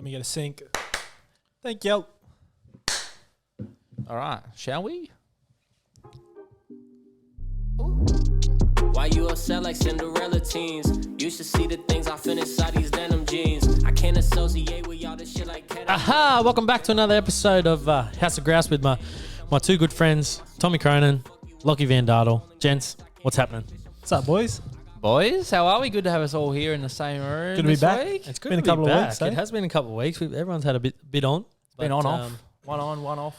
Let me get a sync. Thank you. All right, shall we? Why you upset like Cinderella teens? You should see the things I feel inside these denim jeans. I can't associate with y'all this shit like Aha! Welcome back to another episode of House of Grouse with my two good friends, Tommy Cronin, Lockie Van Dardel. Gents, what's happening? What's up, boys? Boys, how are we? Good to have us all here in the same room. Good to be back. Week. It's good Been to a couple be of back. weeks, eh? It has been a couple of weeks. Everyone's had a bit on. Been on, off. One on, one off.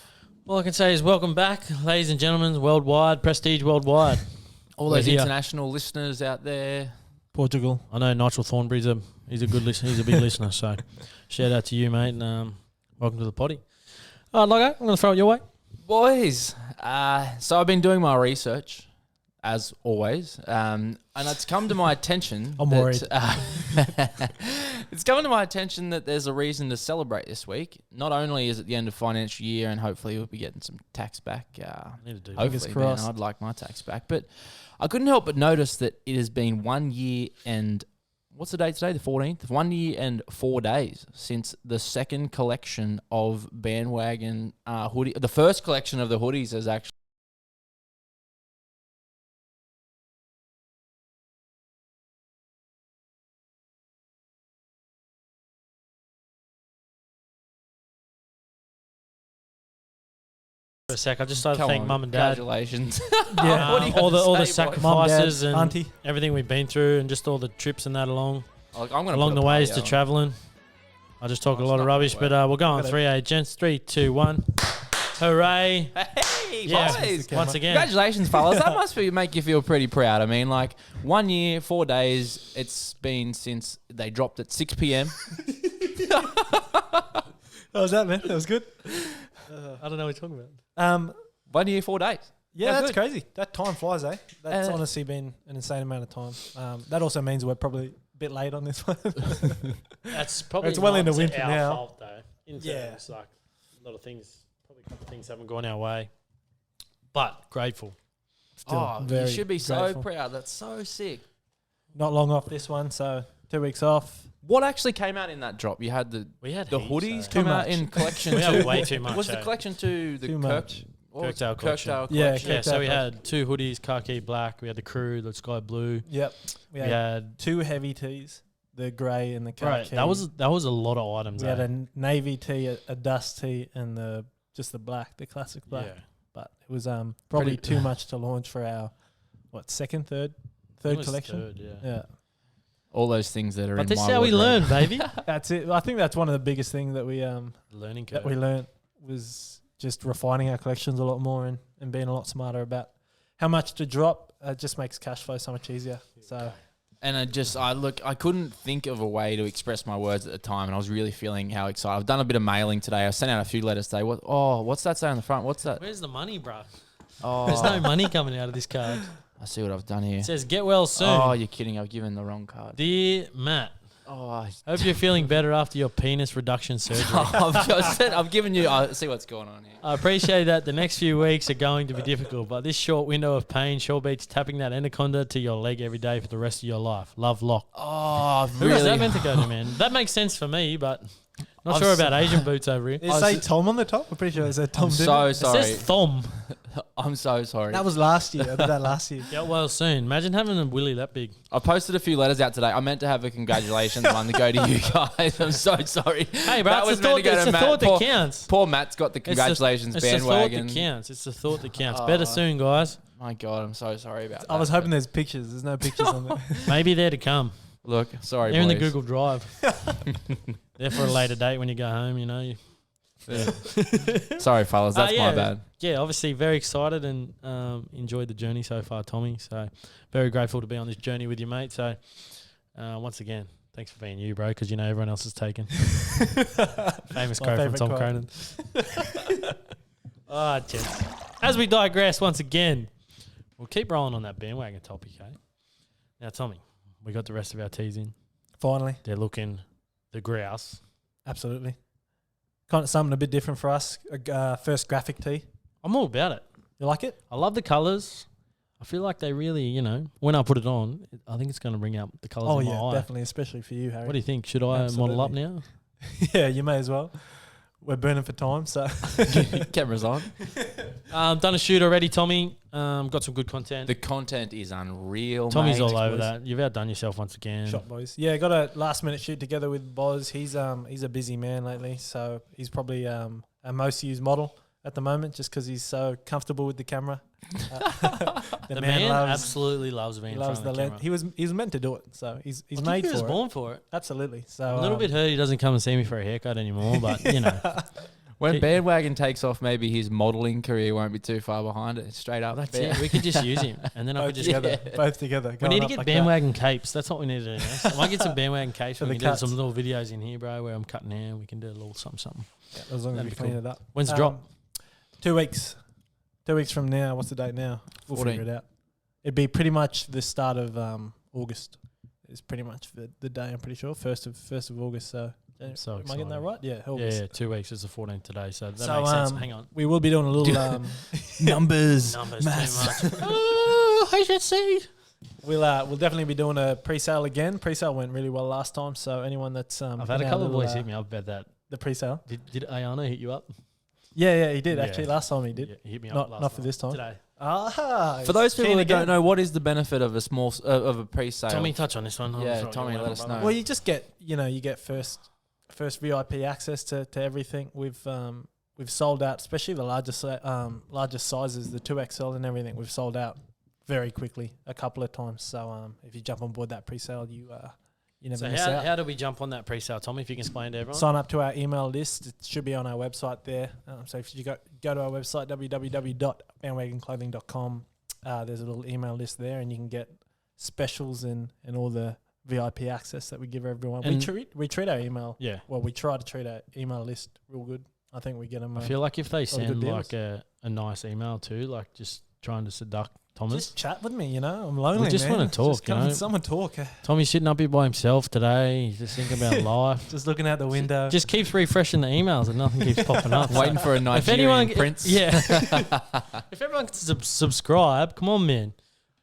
All I can say is welcome back, ladies and gentlemen, worldwide, prestige worldwide. All those international listeners out there. Portugal. I know Nigel Thornberry's he's a good listener. He's a big listener. So shout out to you, mate, and welcome to the potty. All right, Logo, I'm going to throw it your way. Boys, so I've been doing my research, as always, and it's come to my attention. I'm worried. It's coming to my attention that there's a reason to celebrate this week. Not only is it the end of financial year, and hopefully we'll be getting some tax back. Need to do Hopefully, crossed. man, I'd like my tax back. But I couldn't help but notice that it has been 1 year and what's the date today? The 14th. 1 year and 4 days since the second collection of Bandwagon hoodie. The first collection of the hoodies has actually. For a sec, I just started to Come thank on, Mum and Dad. Congratulations. Yeah. What do you all got the to say, boys? sacrifices Mum, Dad, and auntie. everything we've been through, and just all the trips and that along I'm gonna along put the a ways party to on. travelling. I just talk a Oh, lot it's of not rubbish, gonna but we'll go on Gotta- 3-8, gents. 3, 2, 1. Hooray! Hey, Yeah, boys. once again. Congratulations, fellas. That must make you feel pretty proud. I mean, like 1 year, 4 days. It's been since they dropped at 6 p.m. How was that, man? That was good. I don't know what you're talking about. 1 year, 4 days. Yeah, How that's good. crazy. That time flies, eh? That's Uh, honestly been an insane amount of time. That also means we're probably a bit late on this one. That's probably It's well not into winter our now. fault, though. In Yeah. terms, like a lot of things, probably a couple of things haven't gone our way, but grateful. Still You very should be so grateful. proud. That's so sick. Not long off this one, so 2 weeks off. What actually came out in that drop? You had the We had the heaps, hoodies though. come out much. in collection. We two. had way too much. Was the eh? collection to the Too Kirk? much. what was Kirkdale it? collection. Kirkdale Yeah, collection. Yeah, so we Kirkdale. had 2 hoodies, khaki black. We had the crew, the sky blue. Yep. We We had had 2 heavy tees, the grey and the right. khaki. That was a lot of items. We had eh? a navy tee, a dust tee, and just the black, the classic black. Yeah. But it was probably Pretty- too much to launch for our second, third It was collection. third, yeah. Yeah, All those things that are But in this my is how we wardrobe. learn, baby. that's it. I think that's one of the biggest things that we Learning curve. learned was just refining our collections a lot more and being a lot smarter about how much to drop. It just makes cash flow so much easier. So And I couldn't think of a way to express my words at the time, and I was really feeling how excited. I've done a bit of mailing today. I sent out a few letters today. What's that say on the front? What's that? Where's the money, bro? Oh, There's no money coming out of this card. I see what I've done here. It says, get well soon. Oh, you're kidding. I've given the wrong card. Dear Matt, Oh, hope you're feeling better after your penis reduction surgery. I've given you. I see what's going on here. I appreciate that the next few weeks are going to be difficult, but this short window of pain sure beats tapping that anaconda to your leg every day for the rest of your life. Love, Lock. Oh, Who is that meant to go to, man? That makes sense for me, but not sure about Asian boots over here. it say Tom on the top. I'm pretty sure it said Tom. I'm didn't so it? It sorry. says thumb. I'm so sorry. That was last year. I did that last year. Get well soon. Imagine having a willy that big. I posted a few letters out today. I meant to have a congratulations one to go to you guys. I'm so sorry. Hey, bro, That it's was the meant to go to thought Matt. that counts. Poor Matt's got the congratulations It's the thought bandwagon. that counts. It's the thought that counts. Better soon, guys. My God, I'm so sorry about that. I was hoping there's pictures. There's no pictures on there. Maybe they're to come. Look, sorry, They're in the boys. Google Drive. They're for a later date when you go home, you know. Sorry, fellas. That's yeah. my bad. Yeah, obviously very excited and enjoyed the journey so far, Tommy. So very grateful to be on this journey with you, mate. So once again, thanks for being you, bro, because you know everyone else is taken. Famous My quote from favourite Tom quote. Cronin. Gents. As we digress once again, we'll keep rolling on that bandwagon topic, okay? Now, Tommy, we got the rest of our teas in. Finally, They're looking the grouse. absolutely. Kind of something a bit different for us. First graphic tee. I'm all about it. You like it? I love the colours. I feel like they really, you know, when I put it on, I think it's going to bring out the colours Oh in my yeah, eye. definitely, especially for you, Harry. What do you think? Should I model up Absolutely. now? Yeah, you may as well. We're burning for time, so Cameras on. Done a shoot already, Tommy. Got some good content. The content is unreal. Tommy's mate. all over that. You've outdone yourself once again. shot boys. Yeah, got a last minute shoot together with Boz. He's a busy man lately, so he's probably a most used model at the moment, just because he's so comfortable with the camera. The man absolutely loves being He in front loves of the the lens. camera. He was meant to do it, so he's I think made he was for it. born for it. Absolutely. So A little bit hurt he doesn't come and see me for a haircut anymore, but you know. When He- Bandwagon takes off, maybe his modelling career won't be too far behind it. Straight up. That's fair. it. We could just use him, and then I both could just. together. Both together. We going need to up get like bandwagon capes. That's what we need to do. I might get some bandwagon capes. For We the can do cuts. some little videos in here, bro, where I'm cutting hair. We can do a little something. that. Yeah, as long as That'd we be clean cool. it up. When's the drop? 2 weeks. 2 weeks from now. What's the date now? We'll 14. figure it out. It'd be pretty much the start of August. It's pretty much the day. I'm pretty sure first of August. So, So am I getting that excited. right? Yeah, Yeah, August. 2 weeks. It's the 14th today, so that So, makes sense. Hang on. We will be doing a little Numbers. Numbers Mass. too much. I should see. We'll definitely be doing a pre-sale again. Pre-sale went really well last time, so anyone that's I've had a couple of boys hit me up about that. the pre-sale. Did Ayana hit you up? Yeah, he did Yeah. actually. Last time he did. Yeah, he hit me up. Not for this time. Today. For those people that don't know, what is the benefit of a small of a pre-sale? Tommy, touch on this one. Yeah, Sorry, Tommy, go let on, us brother. know. Well, you just get you get first VIP access to everything. We've sold out, especially the largest sizes, the 2XL and everything. We've sold out very quickly a couple of times. So if you jump on board that pre-sale, you never So miss out. how do we jump on that pre-sale, Tommy? If you can explain to everyone. Sign up to our email list. It should be on our website there. So if you go to our website, www.bandwagonclothing.com, there's a little email list there, and you can get specials and all the VIP access that we give everyone. And We treat our email. Yeah. Well, we try to treat our email list real good. I think we get them. I feel like if they good send deals. like a nice email too, like just trying to seduce Thomas. just chat with me. I'm lonely. just man. wanna talk, Just come you know? and someone talk. Tommy's sitting up here by himself today. He's just thinking about life. Just looking out the window. Just keeps refreshing the emails and nothing keeps popping up. Waiting for a If Nigerian anyone, prince. yeah. If everyone can subscribe, come on, man.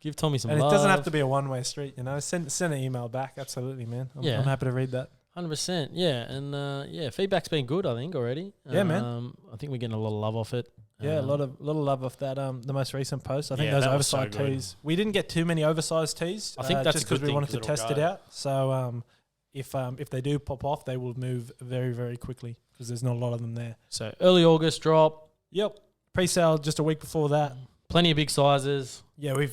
Give Tommy some and love. it doesn't have to be a one-way street. Send an email back. Absolutely, man. Yeah. I'm happy to read that. 100%. Yeah, and feedback's been good. I think already. Yeah, man. I think we're getting a lot of love off it. Yeah, a lot of love off that. The most recent post. I think Yeah, those that was so oversized good. tees. We didn't get too many oversized tees. I think that's just a good because we thing wanted 'cause to test it'll it go. out. So if they do pop off, they will move very, very quickly because there's not a lot of them there. So early August drop. Yep. Pre-sale just a week before that. Plenty of big sizes. Yeah, we've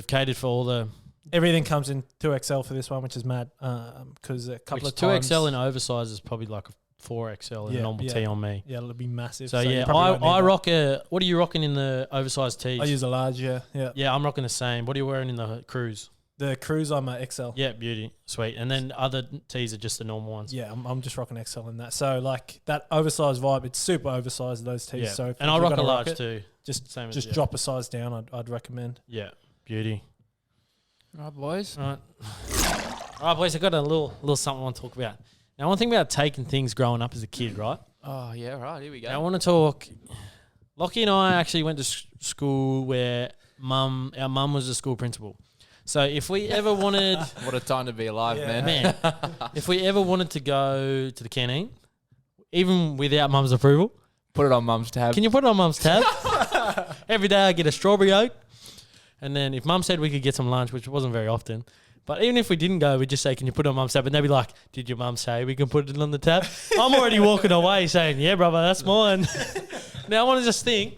catered for all the everything comes in 2XL for this one, which is mad. Because a couple of times 2XL in oversize is probably like a 4XL in Yeah, a normal yeah. tee on me. Yeah, it'll be massive. So you yeah, probably won't need I that. rock a. What are you rocking in the oversized tees? I use a large. Yeah. Yeah, I'm rocking the same. What are you wearing in the Cruise? The Cruise, I'm a XL. Yeah, beauty, sweet. And then other tees are just the normal ones. Yeah, I'm just rocking XL in that. So like that oversized vibe, it's super oversized those tees. Yeah. So if And I you're rock a gonna large it, too. Just Same as just yeah. drop a size down. I'd recommend. Yeah, beauty. Right, boys. All right, boys. I got a little something I want to talk about. Now, one thing about taking things growing up as a kid, right? Oh, yeah, right. Here we go. Now, I want to talk. Lockie and I actually went to school where our mum was the school principal. So if we ever wanted, What a time to be alive, Yeah. man. if we ever wanted to go to the canteen, even without mum's approval, Put it on mum's tab. can you put it on mum's tab? Every day I get a strawberry oat. And then if mum said we could get some lunch, which wasn't very often, but even if we didn't go, we'd just say, can you put it on mum's tab? And they'd be like, did your mum say we can put it on the tab? I'm already walking away saying, yeah, brother, that's mine. Now I want to just think,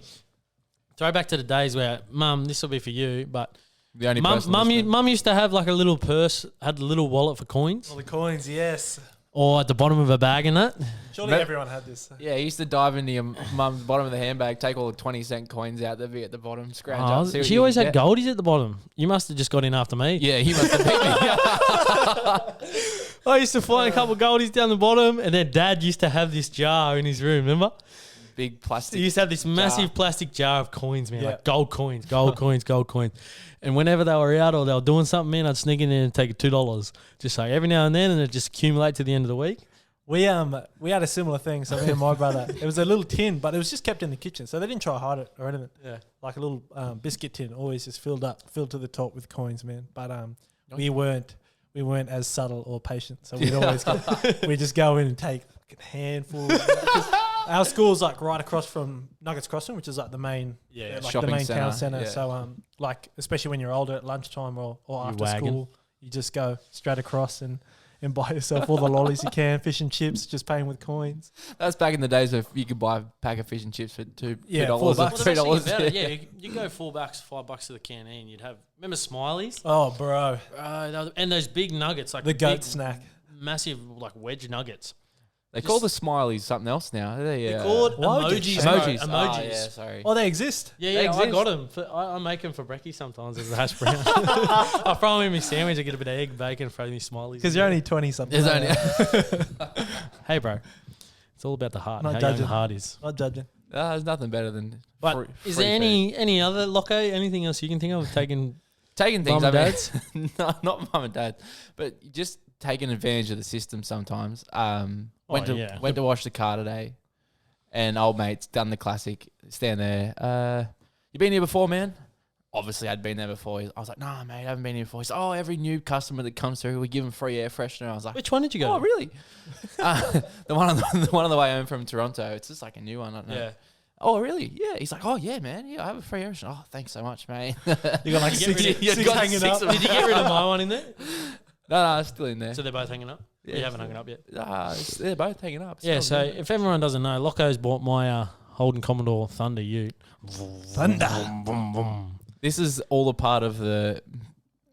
throw back to the days where, mum, this will be for you, but the only person mum listening. used to have like a little purse, had a little wallet for coins, All the coins, yes. or at the bottom of a bag and that. Surely But- everyone had this. Yeah, he used to dive into your mum's bottom of the handbag, take all the 20-cent coins out that be at the bottom, scratch up. See what She you always can had get. goldies at the bottom. You must have just got in after me. Yeah, he must have beat me. I used to find a couple of goldies down the bottom, and then Dad used to have this jar in his room, remember? Big plastic. He used to have this massive plastic jar of coins, man, Yeah. like gold coins. And whenever they were out or they were doing something, man, I'd sneak in there and take $2. Just like every now and then, and it just accumulate to the end of the week. We had a similar thing. So me and my brother, it was a little tin, but it was just kept in the kitchen. So they didn't try to hide it or anything. Yeah. Like a little biscuit tin, always just filled to the top with coins, man. But we weren't as subtle or patient. So we'd always we just go in and take fucking handful. Our school's like right across from Nuggets Crossing, which is like the main, like shopping the main centre, town centre. yeah. So like especially when you're older at lunchtime or after wagon. school, you just go straight across and buy yourself all the lollies you can, fish and chips, just paying with coins. That's back in the days where you could buy a pack of fish and chips for $2 Yeah, $4 $4. or Well, the best thing $3. about it, yeah, you go $4, $5 to the canteen. You'd have remember Smileys, Oh, bro, and those big nuggets, like the goat big, snack. massive like wedge nuggets. They call the Smileys something else now. They're called Why would you emojis. say bro, Emojis. Emojis. Oh, yeah, sorry. Oh, they exist. Yeah, They I exist. got them. I make them for brekkie sometimes as a hash brown. I throw them in my sandwich. I get a bit of egg, bacon, throw me Smileys. Because you're only 20 something. There's only Hey, bro. It's all about the heart. Not How young judging. the heart is. Not judging. There's nothing better than But free, is free there food. any other Loco? Anything else you can think of taking? Taking things, Mum and dads? No, not mum and dad, but just taking advantage of the system sometimes. Went to wash the car today, and old mate's done the classic. Stand there. You been here before, man? Obviously, I'd been there before. I was like, nah, mate, I haven't been here before. He's like, oh, every new customer that comes through, we give them free air freshener. I was like, Which one did you go? oh, really? The one on the way home from Toronto. It's just like a new one. I don't know. Yeah. Oh, really? Yeah. He's like, oh, yeah, man. Yeah, I have a free air freshener. Oh, thanks so much, mate. You got like You get six, rid of- you six got hanging six up. of Did you get rid of my one in there? No, it's still in there. So they're both hanging up? Yeah, You haven't hung it up yet? They're both hanging up. Yeah, Still so in there. if everyone doesn't know, Loco's bought my Holden Commodore Thunder Ute. Thunder. This is all a part of the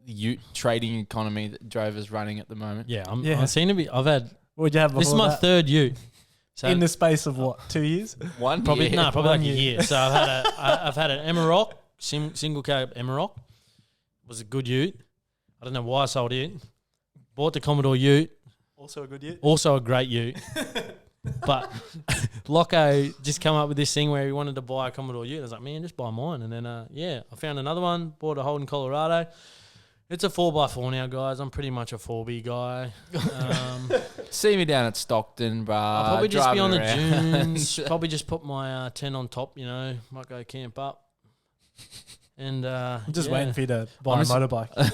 ute trading economy that Drover's running at the moment. Yeah, Yeah. I seem to be. I've had. What'd you have before This is my that? third Ute. So In the space of what, 2 years? probably year. probably like a 1 year. year. So I've had an Emerock, single cab Emerock. Was a good Ute. I don't know why I sold it. Bought the Commodore Ute. Also a good year. Also a great Ute. But Loco just come up with this thing where he wanted to buy a Commodore Ute. I was like, man, just buy mine. And then, I found another one, bought a Holden Colorado. It's a 4x4 now, guys. I'm pretty much a 4B guy. See me down at Stockton, bruh. I'll probably just be on the driving around. dunes. Probably just put my 10 on top, might go camp up. And I'm just yeah. waiting for you to buy I'm a just- motorbike.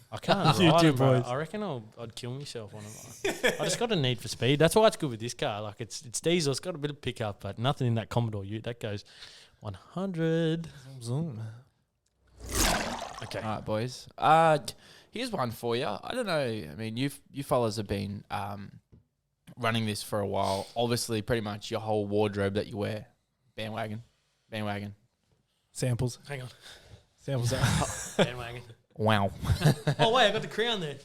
I can't You ride two 'em, bro. boys. I reckon I'd kill myself on them. I just got a need for speed. That's why it's good with this car. Like it's diesel. It's got a bit of pickup, but nothing in that Commodore Ute. That goes 100. Zoom. Okay. All right, boys. Here's one for you. I don't know. I mean, you fellas have been running this for a while. Obviously, pretty much your whole wardrobe that you wear. Bandwagon. Samples. Hang on. Samples. Bandwagon. Wow. Oh, wait. I got the crown there.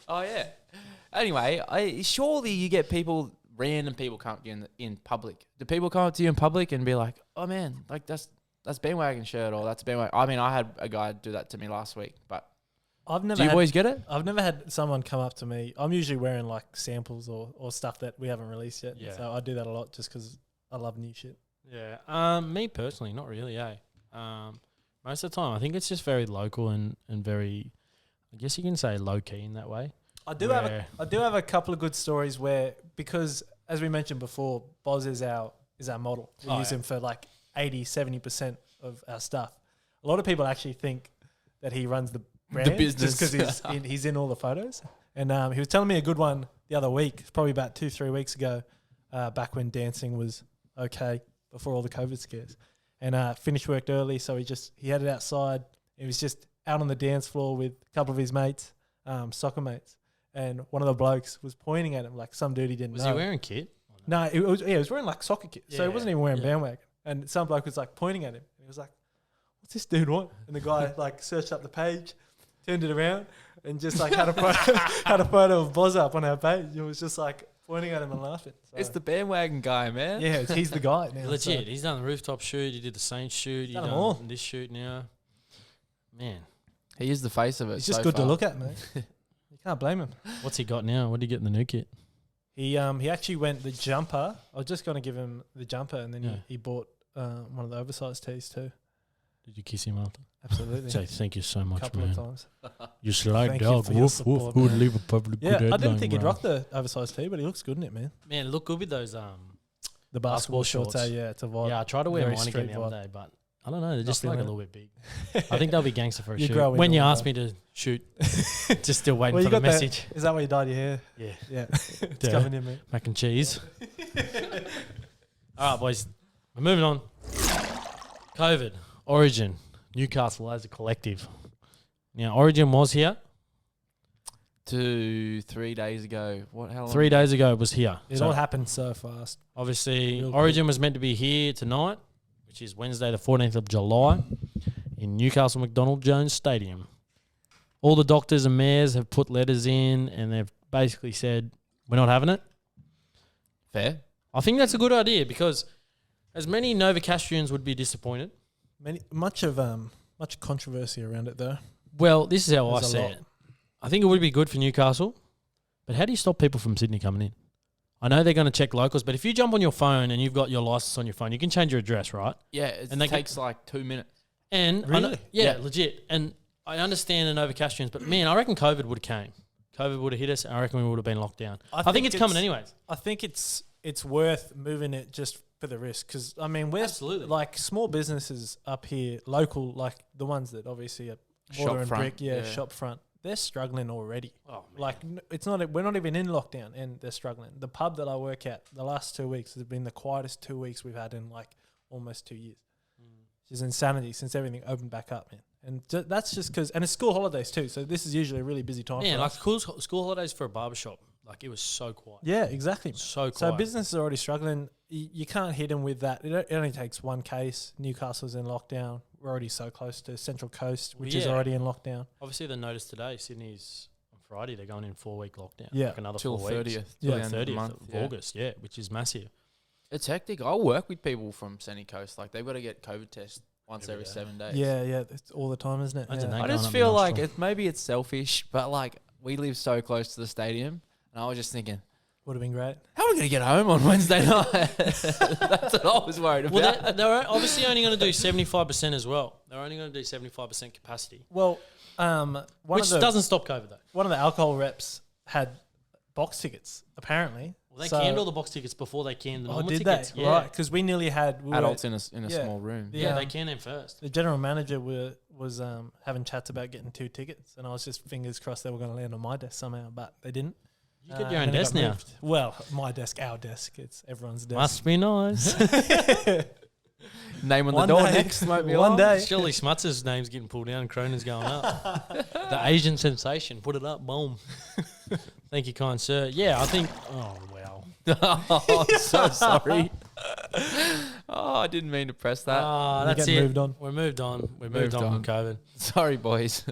Oh, yeah. Anyway, surely you get random people come up to you in public. Do people come up to you in public and be like, oh, man, like that's Bandwagon shirt or that's Bandwagon? I mean, I had a guy do that to me last week, but I've never do you had, boys get it? I've never had someone come up to me. I'm usually wearing like samples or stuff that we haven't released yet. Yeah. So I do that a lot just because I love new shit. Yeah. Me personally, not really, most of the time, I think it's just very local and very, I guess you can say low key in that way. I do have a couple of good stories where, because as we mentioned before, Boz is our model. We use him for like 80-70% of our stuff. A lot of people actually think that he runs the brand business. just because he's in all the photos. And he was telling me a good one the other week, probably about 2-3 weeks ago, back when dancing was okay before all the COVID scares. And finished work early, so he had it outside. He was just out on the dance floor with a couple of his mates, soccer mates, and one of the blokes was pointing at him like some dude he didn't know. Was he wearing kit? No, he was wearing like soccer kit, so he Yeah, wasn't even wearing yeah. Bandwagon. And some bloke was like pointing at him, and he was like, "What's this dude want?" And the guy like searched up the page, turned it around, and just like had a photo of Boz up on our page. It was just like pointing at him and laughing. So, It's the Bandwagon guy, man. yeah, he's the guy now. Legit. so- He's done the rooftop shoot. He did the Saints shoot. He's Done 'em done all. this shoot now. Man, He is the face of it. He's just so good far. to look at, mate. You can't blame him. what's he got now? What did he get in the new kit? He actually went the jumper. I was just going to give him the jumper, and then Yeah. he bought one of the oversized tees too. Did you kiss him after? Absolutely. Say thank you so a much, couple man. of times. You slide Thank you dog. for your Woof, support, woof. Who would man. leave a public Yeah, good I didn't headline, think he'd bro? rock the oversized tee, but he looks good in it, man. Man, look good with those The basketball shorts. shorts. Yeah, it's a vibe. Yeah, I tried to wear Very mine again the street other day, but I don't know. They're just like a feeling little bit big. I think they'll be gangster for a You shoot. grow into When you them, asked though. me to shoot, just still waiting Well, for you the got message. Is that why you dyed your hair? Yeah. Yeah. It's Yeah. coming in, mate. Mac and cheese. All right, boys. We're moving on. COVID. Origin. Newcastle as a collective. Now, Origin was here. 2-3 days ago. What? How long? 3 days ago it was here. It So all happened so fast. obviously, Real Origin was meant to be here tonight, which is Wednesday the 14th of July in Newcastle McDonald Jones Stadium. All the doctors and mayors have put letters in and they've basically said, we're not having it. Fair. I think that's a good idea because as many Novocastrians would be disappointed. Much controversy around it though. Well, this is how There's I a see lot. it. I think it would be good for Newcastle, but how do you stop people from Sydney coming in? I know they're going to check locals, but if you jump on your phone and you've got your license on your phone, you can change your address, right? Yeah, it And they takes like 2 minutes. And I know- Really? yeah, legit. And I understand the Novocastrians, but man, I reckon COVID would have came. COVID would have hit us. And I reckon we would have been locked down. I think it's coming anyways. I think it's worth moving it just for the risk because I mean we're Absolutely. like small businesses up here, local, like the ones that obviously are mortar and Shopfront, brick, yeah. shop front. They're struggling already. Oh, man. Like it's not. We're not even in lockdown, and they're struggling. The pub that I work at, the last 2 weeks has been the quietest 2 weeks we've had in like almost 2 years. Which is insanity since everything opened back up, man. And that's just because, and it's school holidays too. So this is usually a really busy time. Man, for like us. school holidays for a barbershop, like it was so quiet. Yeah, exactly. So quiet. So business is already struggling. You can't hit them with that. It only takes one case. Newcastle's in lockdown. We're already so close to Central Coast, which is Yeah. already in lockdown. Obviously, the notice today, Sydney's on Friday, they're going in 4-week lockdown. Yeah. Like another Till 4 weeks. 30th. Yeah. till the end of the 30th month, of yeah. August, yeah, which is massive. It's hectic. I work with people from Sunny Coast. Like they've got to get COVID tests once Every every day. 7 days. Yeah, it's all the time, isn't it? Imagine Yeah. that. I going just up feel your like nostril. maybe it's selfish, but like we live so close to the stadium, and I was just thinking, Would have been great. how are we gonna get home on Wednesday night? That's what I was worried about. Well, they're obviously only going to do 75% as well. They're only going to do 75% capacity, Well, which doesn't stop COVID though. one of the alcohol reps had box tickets apparently. Well, they So- canned all the box tickets before they canned the Oh, normal did tickets. they? Yeah. Right, because we nearly had Adults in a Yeah. small room. Yeah, Yeah. they can them first. The general manager was having chats about getting 2 tickets, and I was just fingers crossed they were going to land on my desk somehow, but they didn't. You got your own and then it desk got now. moved. Well, my desk, our desk. It's everyone's desk. Must be nice. Name on the One door day. next. Won't be One long. day. Surely Smuts' name's getting pulled down and Cronin's going up. The Asian sensation. Put it up. Boom. Thank you, kind sir. Yeah, I think. Oh, wow. Oh, I'm so sorry. Oh, I didn't mean to press that. Ah, We're that's getting it. moved on. We're moved on. We moved Moved on on. from COVID. Sorry, boys.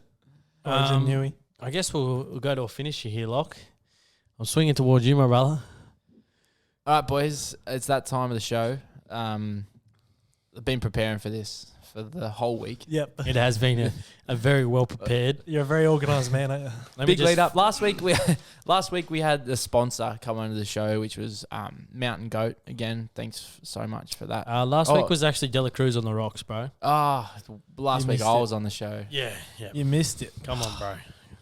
Origin Newey. I guess we'll go to a finisher here, Locke. I'm swinging towards you, my brother. All right, boys. It's that time of the show. I've been preparing for this for the whole week. Yep. It has been a very well prepared. You're a very organised man, aren't you? Let me Big just- lead up. Last week we had the sponsor come onto the show, which was Mountain Goat. Again, thanks so much for that. Last Oh. week was actually Dela Cruz on the rocks, bro. Last You week missed I it. was on the show. Yeah. You missed it. Come on, bro.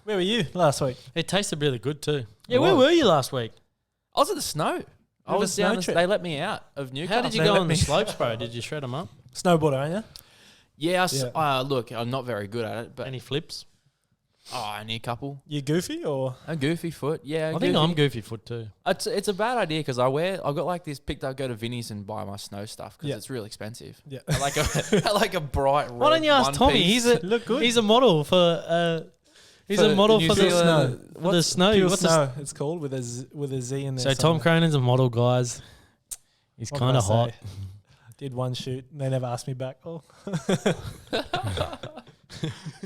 Where were you last week? It tasted really good too. Yeah, It where was. were you last week? I was at the snow. I With a was snow down. trip. They let me out of Newcastle. How did you They go let on me- the slopes, bro? Did you shred them up? Snowboarder, aren't you? Yeah. Yeah. Look, I'm not very good at it, but Any flips? only a couple. You goofy or? A goofy foot. Yeah. I think I'm goofy foot too. It's a bad idea because I've got like this picked up. Go to Vinnie's and buy my snow stuff because Yeah. it's real expensive. Yeah. I like a bright red. Why don't you ask one Tommy? piece. Look good. He's a model for. He's a model New for the Zealand- snow. For the snow. Pure What's the snow, it's called with a Z in there. So Tom somewhere. Cronin's a model, guys. He's What can kind I of hot. say? Did one shoot, and they never asked me back. Oh,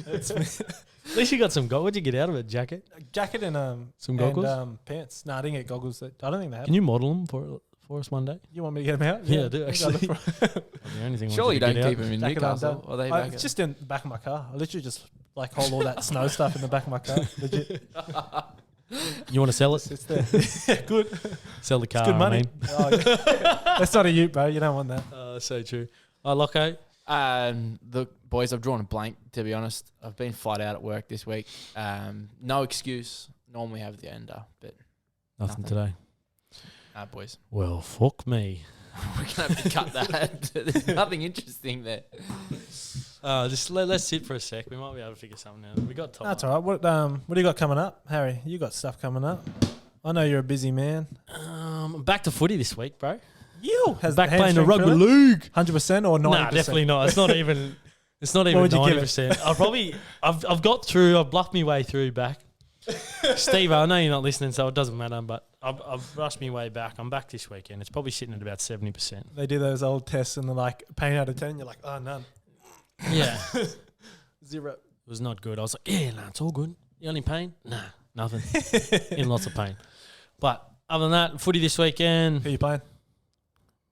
It's At least you got some goggles. What'd you get out of it? Jacket? jacket and Some goggles? and pants. No, I didn't get goggles. I don't think they have. Can you model them for us one day? You want me to get them out? Yeah, I do, I'll actually. look for- The only thing I Surely you want don't to keep get them in Jacket Newcastle. undone. Are they I- back? it's just in the back of my car. I literally just like hold all that snow stuff in the back of my car. Legit, out. You want to sell it? it's there. Yeah, good. Sell the car. It's good money. I mean. Oh, yeah. That's not a ute, bro. You don't want that. So true. Oh, Locko. The boys, I've drawn a blank, to be honest. I've been flat out at work this week. No excuse. Normally have the ender, but Nothing Nothing. today. boys. Well, fuck me. We're gonna have to cut that. There's nothing interesting there. Just let's sit for a sec. We might be able to figure something out. We got top. That's all right. What do you got coming up, Harry? You got stuff coming up. I know you're a busy man. I'm back to footy this week, bro. Has Back playing the rugby league. 100% or 90%? Nah, definitely not. It's not even. It's not even would you give 90%. I'll probably. I've got through. I've bluffed my way through back. Steve, I know you're not listening, so it doesn't matter. But I've rushed my way back. I'm back this weekend. It's probably sitting at about 70%. They do those old tests and they're like, pain out of 10. You're like, oh, none. Yeah. 0. It was not good. I was like, yeah, nah, it's all good. You any pain? Nah, nothing. In lots of pain. But other than that, footy this weekend. Who you playing?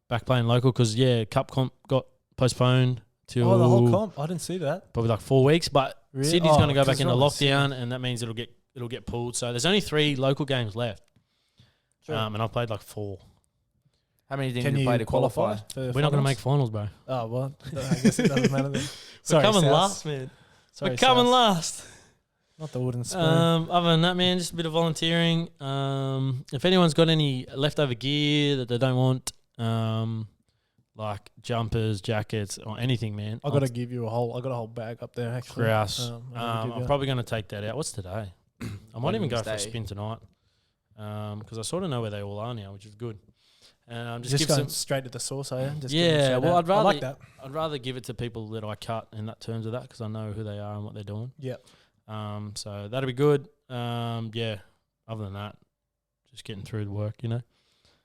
Back playing local because, Cup comp got postponed till... Oh, the whole comp? I didn't see that. Probably like 4 weeks. But Really? Sydney's going to go back 'cause into it's not lockdown, and that means it'll get pulled. So there's only 3 local games left. Sure. And I played like 4. How many did Can you you play to qualify? for We're not going to finals? make finals, bro. Oh, well, I guess it doesn't matter then. We're coming South. last, man. Sorry, We're coming South. last. Not the wooden spoon. Other than that, man, just a bit of volunteering. If anyone's got any leftover gear that they don't want, like jumpers, jackets, or anything, man, I got to give you a whole bag up there, actually. Grouse. I'm I'm probably going to take that out. What's today? I might even go for a Wednesday. spin tonight because I sort of know where they all are now, which is good. And just give going some. straight to the source, are you? Just give them a Yeah, shout well, out. I like that. I'd rather give it to people that I cut in that terms of that because I know who they are and what they're doing. Yep. So that'll be good. Yeah. Other than that, just getting through the work,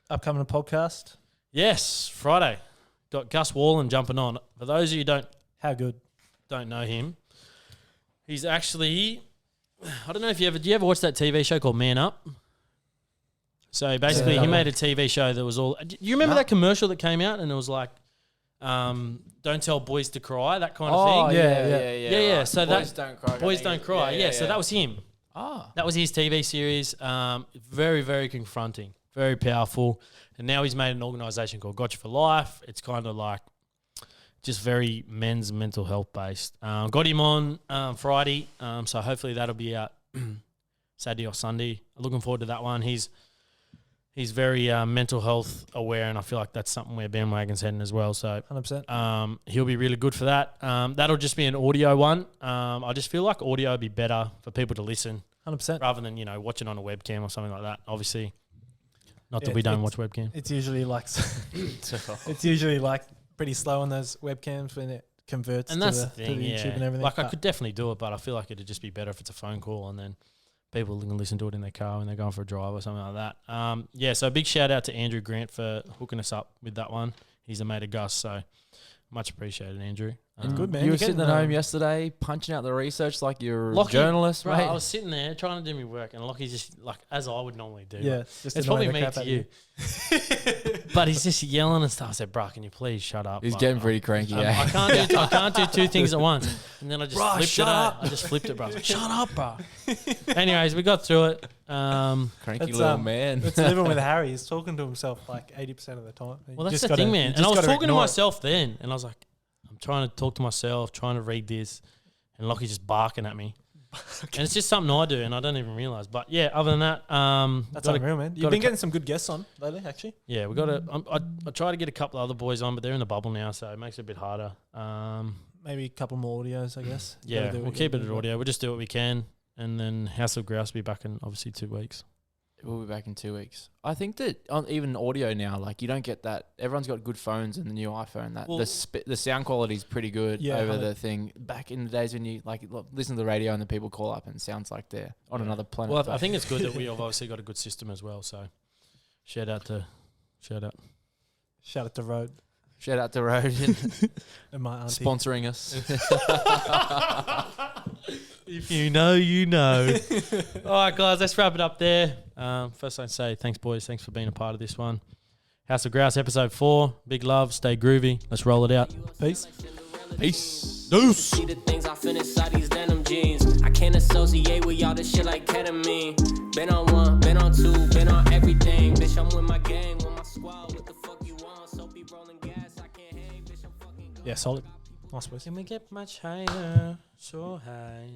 Upcoming podcast. Yes, Friday. Got Gus Wallen jumping on. For those of you who How good? don't know him, he's actually, I don't know if do you ever watch that TV show called Man Up? So basically, he made a TV show that was all. Do you remember that commercial that came out and it was like, "Don't tell boys to cry," that kind of thing. Yeah. Right. So boys don't cry. Boys don't cry. Yeah. So that was him. Ah. That was his TV series. Very, very confronting, very powerful. And now he's made an organisation called Gotcha for Life. It's kind of like just very men's mental health based. Got him on Friday, so hopefully that'll be out Saturday or Sunday. Looking forward to that one. He's very mental health aware, and I feel like that's something where Bandwagon's heading as well. So 100%. he'll be really good for that. That'll just be an audio one. I just feel like audio would be better for people to listen 100%. rather than watching on a webcam or something like that. Obviously, not that we don't watch webcam. It's usually like it's usually like pretty slow on those webcams when it converts. And to that's the the thing, to the yeah. YouTube and everything. Like I could definitely do it, but I feel like it'd just be better if it's a phone call and then people can listen to it in their car when they're going for a drive or something like that. So a big shout out to Andrew Grant for hooking us up with that one. He's a mate of Gus, so much appreciated, Andrew. Good, man. You You're were sitting getting, at home yesterday, punching out the research like you're a Lockie, journalist, bro, mate. I was sitting there trying to do my work, and Lockie's just like as I would normally do. Yeah, Like, just it's annoying probably the me crap to out of you, but he's just yelling and stuff. I said, "Bro, can you please shut up?" He's Like, getting pretty cranky, I can't do 2 things at once. And then I just Bro, flipped shut it. up. I just flipped it, bro. I was like, shut up, bro. Anyways, we got through it. Cranky It's, little man. It's living with Harry. He's talking to himself like 80% of the time. You Well, that's just the gotta- thing, you man. just And I was gotta talking to ignore it. myself then, and I was like, I'm trying to talk to myself, trying to read this, and Lockie's just barking at me. And it's just something I do, and I don't even realise. But yeah, other than that, That's gotta- unreal, man. You've gotta been cut- getting some good guests on lately, actually. yeah, we got to. I try to get a couple of other boys on, but they're in the bubble now, so it makes it a bit harder. Maybe a couple more audios, I guess. Yeah, Gotta do we'll what keep you it at gotta do. audio. We'll just do what we can, and then House of Grouse will be back in obviously 2 weeks. We'll be back in 2 weeks. I think that on even audio now, like you don't get that. Everyone's got good phones and the new iPhone. That Well- the sound quality is pretty good Yeah, over 100. the thing. Back in the days when you like listen to the radio and the people call up and it sounds like they're on another planet. Well, I think it's good that we have obviously got a good system as well. So, shout out. Shout out to Road Shout out to Road and my auntie. sponsoring us. If you know, you know. All right, guys, let's wrap it up there. First, I'd say thanks, boys. Thanks for being a part of this one. House of Grouse, episode 4. Big love. Stay groovy. Let's roll it out. Peace. Peace. See the things I feel inside these denim jeans. I can't associate with y'all this shit like ketamine. Been on 1, been on 2, been on everything. Bitch, I'm with my gang, with my squad. What the fuck you want? So be rolling gas. I can't hang, bitch. I'm fucking. Yeah, solid. Nice, boys. Can we get much higher? So high.